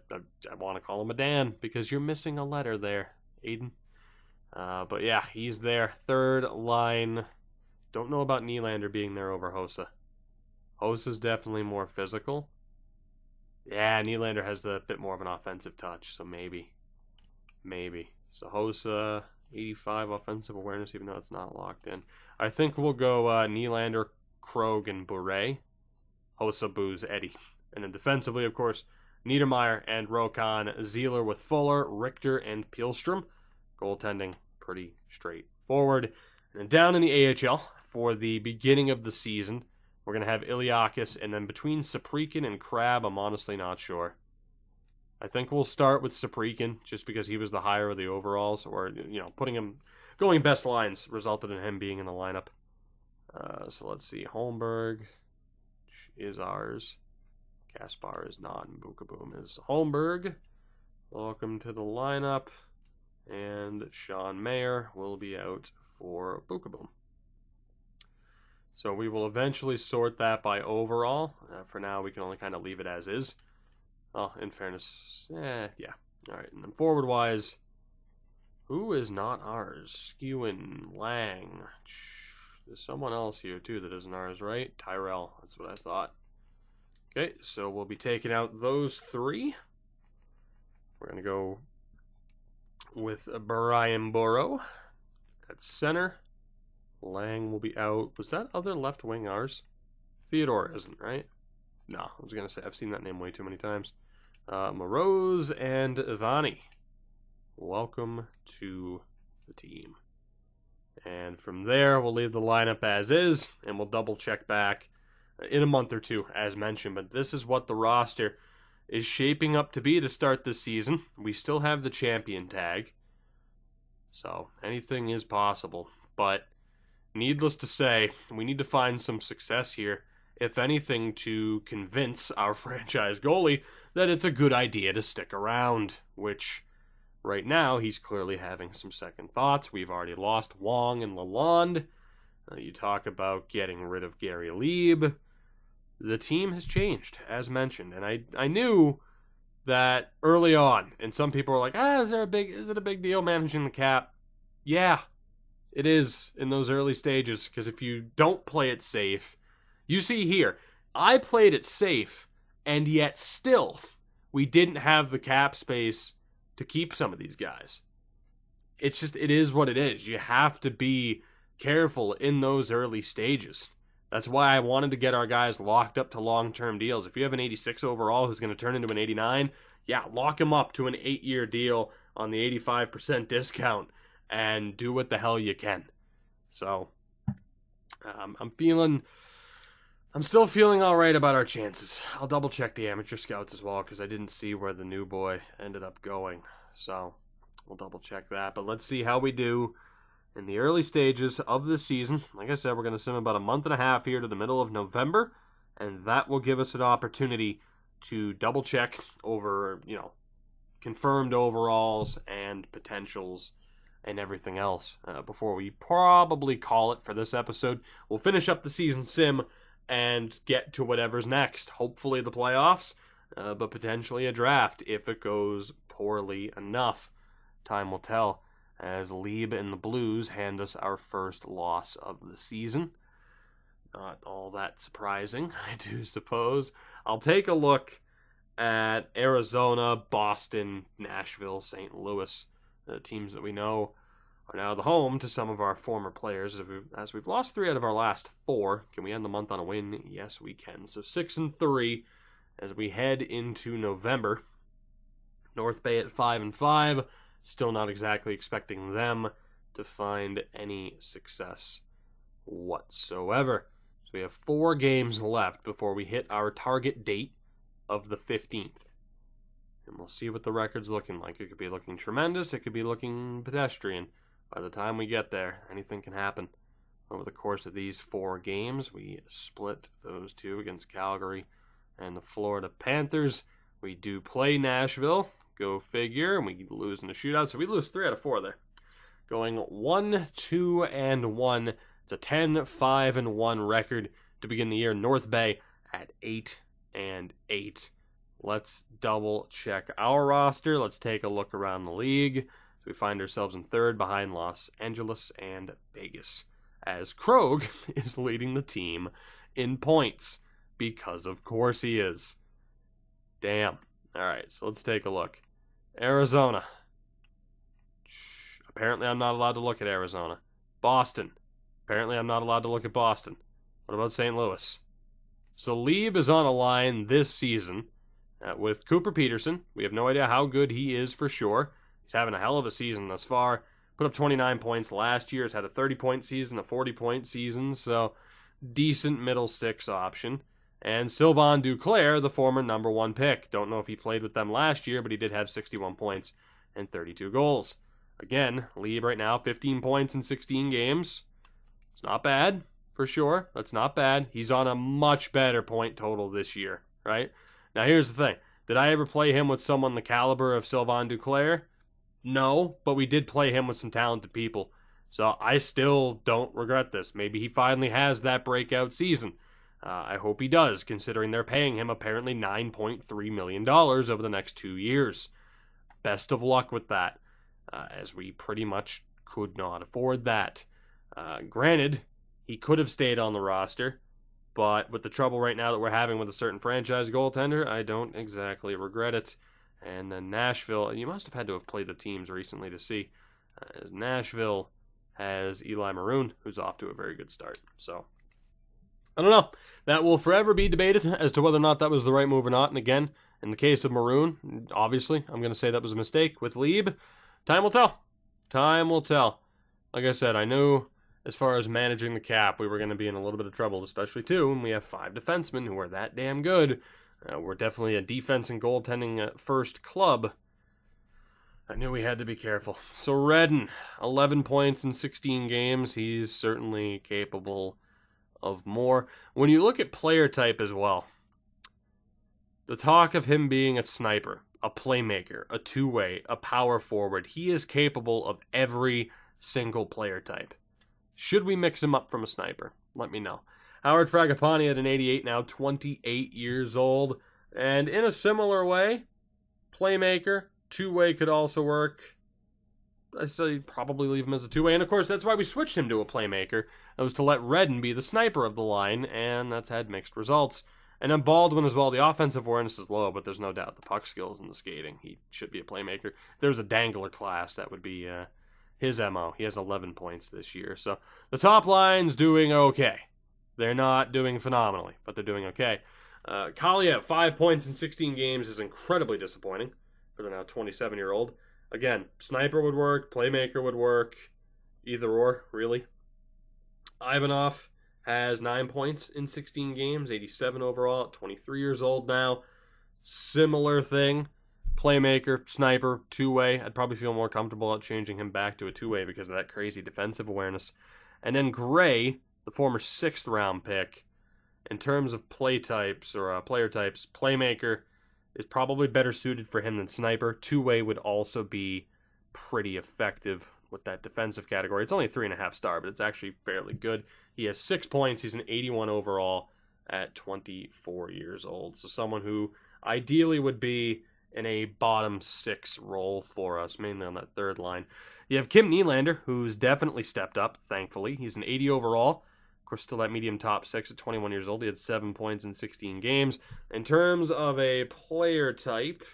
want to call him a Dan, because you're missing a letter there, Aiden. But yeah, he's there. Third line. Don't know about Nylander being there over Hossa. Hossa's definitely more physical. Yeah, Nylander has the bit more of an offensive touch, so maybe. So Hossa, 85 offensive awareness, even though it's not locked in. I think we'll go Nylander, Krogh, and Bure. Hossa, Booze, Eddie. And then defensively, of course, Niedermeyer and Rokon. Zeeler with Fuller, Richter, and Pielstrom. Goaltending, pretty straightforward. And then down in the AHL, for the beginning of the season, we're going to have Iliakis, and then between Saprikin and Crab, I'm honestly not sure. I think we'll start with Saprikin, just because he was the higher of the overalls, or, putting him, going best lines resulted in him being in the lineup. So let's see, Holmberg is ours. Kaspar is not, and Bukaboom is Holmberg. Welcome to the lineup. And Sean Mayer will be out for Bukaboom. So we will eventually sort that by overall. For now, we can only kind of leave it as is. Oh, in fairness, yeah. All right, and then forward-wise, who is not ours? Skewen, Lang. There's someone else here, too, that isn't ours, right? Tyrell, that's what I thought. Okay, so we'll be taking out those three. We're going to go with Brian Burrow at center. Lang will be out. Was that other left wing ours? Theodore isn't, right? No, I was going to say, I've seen that name way too many times. Moroz and Ivani, welcome to the team. And from there, we'll leave the lineup as is, and we'll double check back in a month or two, as mentioned. But this is what the roster is shaping up to be to start this season. We still have the champion tag, so anything is possible. But needless to say, we need to find some success here, if anything, to convince our franchise goalie that it's a good idea to stick around, which right now he's clearly having some second thoughts. We've already lost Wong and Lalonde. You talk about getting rid of Gary Liebe. The team has changed, as mentioned, and I knew that early on, and some people were like, is it a big deal managing the cap? Yeah, it is in those early stages, because if you don't play it safe, you see here, I played it safe, and yet still, we didn't have the cap space to keep some of these guys. It is what it is. You have to be careful in those early stages. That's why I wanted to get our guys locked up to long-term deals. If you have an 86 overall who's going to turn into an 89, yeah, lock him up to an 8-year deal on the 85% discount and do what the hell you can. So, I'm still feeling all right about our chances. I'll double check the amateur scouts as well, because I didn't see where the new boy ended up going. So we'll double check that. But let's see how we do in the early stages of the season. Like I said, we're going to sim about a month and a half here to the middle of November, and that will give us an opportunity to double check over, confirmed overalls and potentials and everything else before we probably call it for this episode. We'll finish up the season sim and get to whatever's next. Hopefully the playoffs, but potentially a draft if it goes poorly enough. Time will tell, as Leeb and the Blues hand us our first loss of the season. Not all that surprising, I do suppose. I'll take a look at Arizona, Boston, Nashville, St. Louis, the teams that we know are now the home to some of our former players. As we've lost 3 out of our last 4, can we end the month on a win? Yes, we can. So 6-3 as we head into November. North Bay at 5-5. Still not exactly expecting them to find any success whatsoever. So we have 4 games left before we hit our target date of the 15th. And we'll see what the record's looking like. It could be looking tremendous. It could be looking pedestrian. By the time we get there, anything can happen. Over the course of these 4 games, we split those 2 against Calgary and the Florida Panthers. We do play Nashville. Go figure. And we lose in the shootout. So we lose 3 out of 4 there. Going 1-2-1. It's a 10-5-1 record to begin the year. North Bay at 8-8. Let's double check our roster. Let's take a look around the league. So we find ourselves in 3rd behind Los Angeles and Vegas, as Krogh is leading the team in points, because of course he is. Damn. All right, so let's take a look. Arizona. Apparently I'm not allowed to look at Arizona. Boston. Apparently I'm not allowed to look at Boston. What about St. Louis? So Leeb is on a line this season with Cooper Peterson. We have no idea how good he is for sure. He's having a hell of a season thus far. Put up 29 points last year. Has had a 30-point season, a 40-point season. So decent middle 6 option. And Sylvain Duclair, the former number 1 pick. Don't know if he played with them last year, but he did have 61 points and 32 goals. Again, Liebe right now, 15 points in 16 games. It's not bad, for sure. That's not bad. He's on a much better point total this year, right? Now, here's the thing. Did I ever play him with someone the caliber of Sylvain Duclair? No, but we did play him with some talented people. So I still don't regret this. Maybe he finally has that breakout season. I hope he does, considering they're paying him apparently $9.3 million over the next 2 years. Best of luck with that, as we pretty much could not afford that. Granted, he could have stayed on the roster, but with the trouble right now that we're having with a certain franchise goaltender, I don't exactly regret it. And then Nashville, you must have had to have played the teams recently to see, as Nashville has Eli Maroon, who's off to a very good start. So, I don't know. That will forever be debated as to whether or not that was the right move or not. And again, in the case of Maroon, obviously, I'm going to say that was a mistake. With Liebe, time will tell. Time will tell. Like I said, I knew as far as managing the cap, we were going to be in a little bit of trouble, especially too when we have 5 defensemen who are that damn good. We're definitely a defense and goaltending first club. I knew we had to be careful. So Redden, 11 points in 16 games. He's certainly capable of more. When you look at player type as well, the talk of him being a sniper, a playmaker, a two-way, a power forward, he is capable of every single player type. Should we mix him up from a sniper? Let me know. Howard Fragapani at an 88 now, 28 years old. And in a similar way, playmaker, two-way could also work. I say probably leave him as a two-way. And of course, that's why we switched him to a playmaker. That was to let Redden be the sniper of the line, and that's had mixed results. And then Baldwin as well. The offensive awareness is low, but there's no doubt the puck skills and the skating. He should be a playmaker. If there's a dangler class, that would be his MO. He has 11 points this year. So the top line's doing okay. They're not doing phenomenally, but they're doing okay. Kaliev, 5 points in 16 games is incredibly disappointing for the now 27-year-old. Again, sniper would work, playmaker would work, either or, really. Ivanov has 9 points in 16 games, 87 overall, 23 years old now. Similar thing, playmaker, sniper, two-way. I'd probably feel more comfortable at changing him back to a two-way because of that crazy defensive awareness. And then Gray, the former 6th-round pick, in terms of play types or player types, playmaker is probably better suited for him than sniper. Two-way would also be pretty effective with that defensive category. It's only a 3.5 star, but it's actually fairly good. He has 6 points. He's an 81 overall at 24 years old. So someone who ideally would be in a bottom 6 role for us, mainly on that third line. You have Kim Nylander, who's definitely stepped up, thankfully. He's an 80 overall. Of course, still at medium top 6 at 21 years old. He had 7 points in 16 games. In terms of a player type,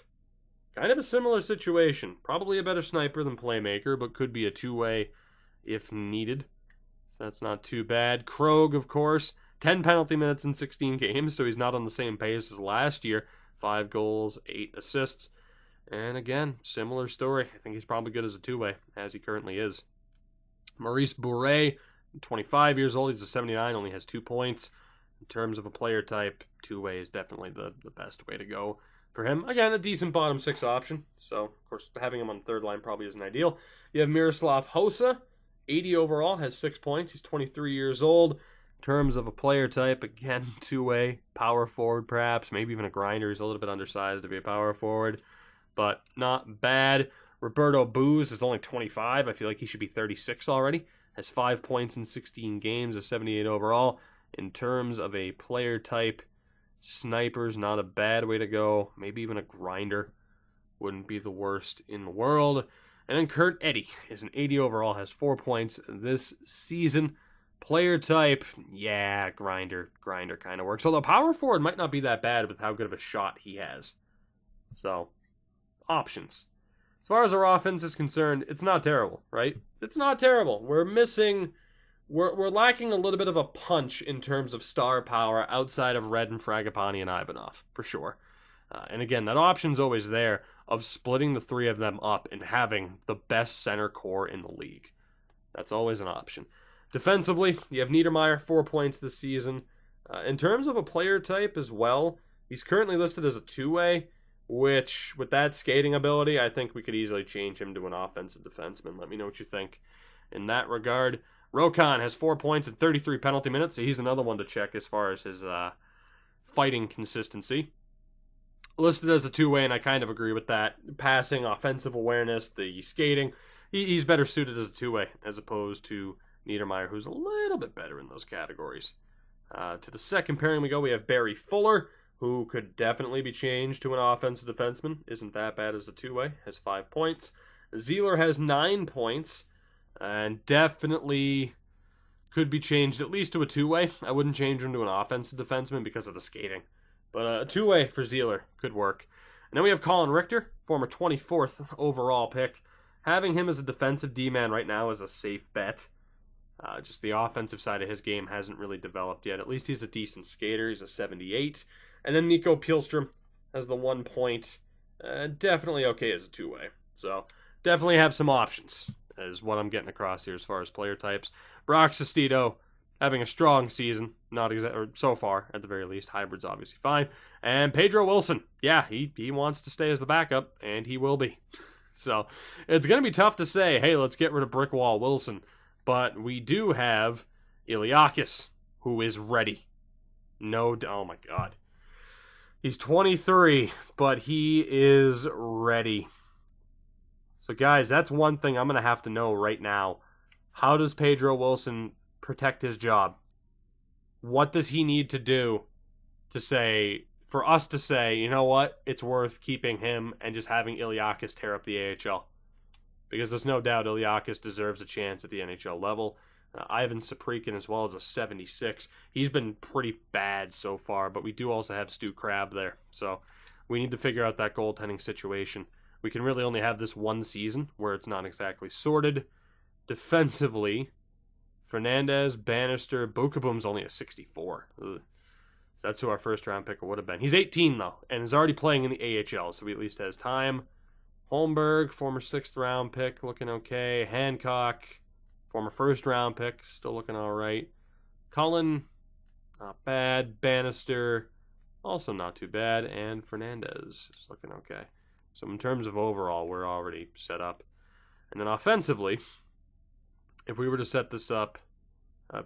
kind of a similar situation. Probably a better sniper than playmaker, but could be a two-way if needed. So that's not too bad. Krogh, of course, 10 penalty minutes in 16 games, so he's not on the same pace as last year. 5 goals, 8 assists. And again, similar story. I think he's probably good as a two-way, as he currently is. Maurice Bourret, 25 years old. He's a 79, only has 2 points. In terms of a player type, two-way is definitely the best way to go for him. Again, a decent bottom six option. So, of course, having him on the third line probably isn't ideal. You have Miroslav Hossa, 80 overall, has 6 points. He's 23 years old. In terms of a player type, again, two-way, power forward perhaps, maybe even a grinder. He's a little bit undersized to be a power forward, but not bad. Roberto Booz is only 25. I feel like he should be 36 already. Has 5 points in 16 games, a 78 overall. In terms of a player type, sniper's not a bad way to go. Maybe even a grinder wouldn't be the worst in the world. And then Kurt Eddy is an 80 overall, has 4 points this season. Player type, yeah, grinder kind of works. Although power forward might not be that bad with how good of a shot he has. So, options. As far as our offense is concerned, it's not terrible, right? It's not terrible. We're lacking a little bit of a punch in terms of star power outside of Redin, Fragapani, and Ivanov, for sure. And again, that option's always there of splitting the three of them up and having the best center core in the league. That's always an option. Defensively, you have Niedermayer, 4 points this season. In terms of a player type as well, he's currently listed as a two-way, which, with that skating ability, I think we could easily change him to an offensive defenseman. Let me know what you think in that regard. Rokon has 4 points and 33 penalty minutes, so he's another one to check as far as his fighting consistency. Listed as a two-way, and I kind of agree with that. Passing, offensive awareness, the skating, he's better suited as a two-way as opposed to Niedermayer, who's a little bit better in those categories. To the second pairing we go, we have Barry Fuller, who could definitely be changed to an offensive defenseman. Isn't that bad as a two-way, has 5 points. Zeeler has 9 points, and definitely could be changed at least to a two-way. I wouldn't change him to an offensive defenseman because of the skating. But a two-way for Zeeler could work. And then we have Colin Richter, former 24th overall pick. Having him as a defensive D-man right now is a safe bet. Just the offensive side of his game hasn't really developed yet. At least he's a decent skater. He's a 78. And then Nico Pihlstrom has the 1 point. Definitely okay as a two-way. So definitely have some options, is what I'm getting across here as far as player types. Brock Sestito having a strong season, or so far at the very least. Hybrid's obviously fine. And Pedro Wilson, yeah, he wants to stay as the backup, and he will be. So it's going to be tough to say, hey, let's get rid of Brick Wall Wilson. But we do have Iliakis, who is ready. Oh my God. He's 23, but he is ready. So guys, that's one thing I'm going to have to know right now. How does Pedro Wilson protect his job? What does he need to do for us to say, you know what, it's worth keeping him and just having Iliakis tear up the AHL? Because there's no doubt Iliakis deserves a chance at the NHL level. Ivan Saprikin as well as a 76. He's been pretty bad so far, but we do also have Stu Crabb there. So we need to figure out that goaltending situation. We can really only have this one season where it's not exactly sorted. Defensively, Fernandez, Bannister, Bookabum's only a 64. Ugh. That's who our first round picker would have been. He's 18 though, and is already playing in the AHL, so he at least has time. Holmberg, former 6th round pick, looking okay. Hancock, former 1st round pick, still looking all right. Cullen, not bad. Bannister, also not too bad. And Fernandez is looking okay. So in terms of overall, we're already set up. And then offensively, if we were to set this up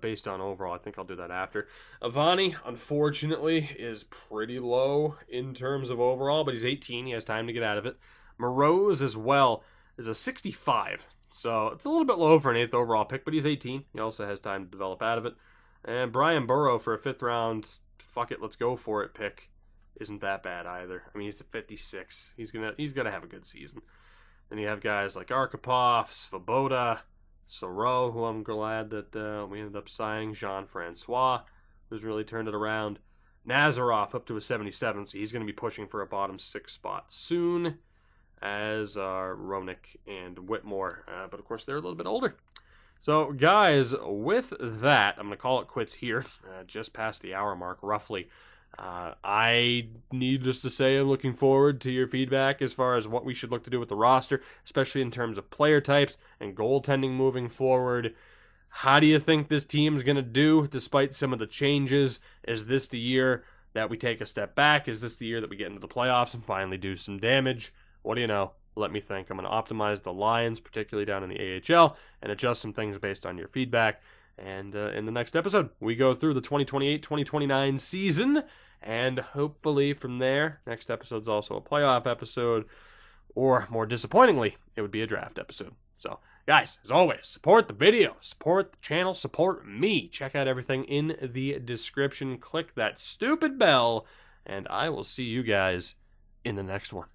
based on overall, I think I'll do that after. Avani, unfortunately, is pretty low in terms of overall, but he's 18. He has time to get out of it. Moroz as well is a 65. So it's a little bit low for an 8th overall pick, but he's 18. He also has time to develop out of it. And Brian Burrow for a 5th round, fuck it, let's go for it pick isn't that bad either. I mean, he's at 56. He's gonna have a good season. Then you have guys like Arkhipov, Svoboda, Soro, who I'm glad that we ended up signing. Jean-Francois, who's really turned it around. Nazarov up to a 77, so he's going to be pushing for a bottom 6 spot soon, as are Roenick and Whitmore. But of course, they're a little bit older. So guys, with that, I'm going to call it quits here. Just past the hour mark, roughly. I need just to say I'm looking forward to your feedback as far as what we should look to do with the roster, especially in terms of player types and goaltending moving forward. How do you think this team's going to do despite some of the changes? Is this the year that we take a step back? Is this the year that we get into the playoffs and finally do some damage? What do you know? Let me think. I'm going to optimize the Lions, particularly down in the AHL, and adjust some things based on your feedback. And in the next episode, we go through the 2028-2029 season, and hopefully from there, next episode's also a playoff episode, or more disappointingly, it would be a draft episode. So, guys, as always, support the video, support the channel, support me. Check out everything in the description. Click that stupid bell, and I will see you guys in the next one.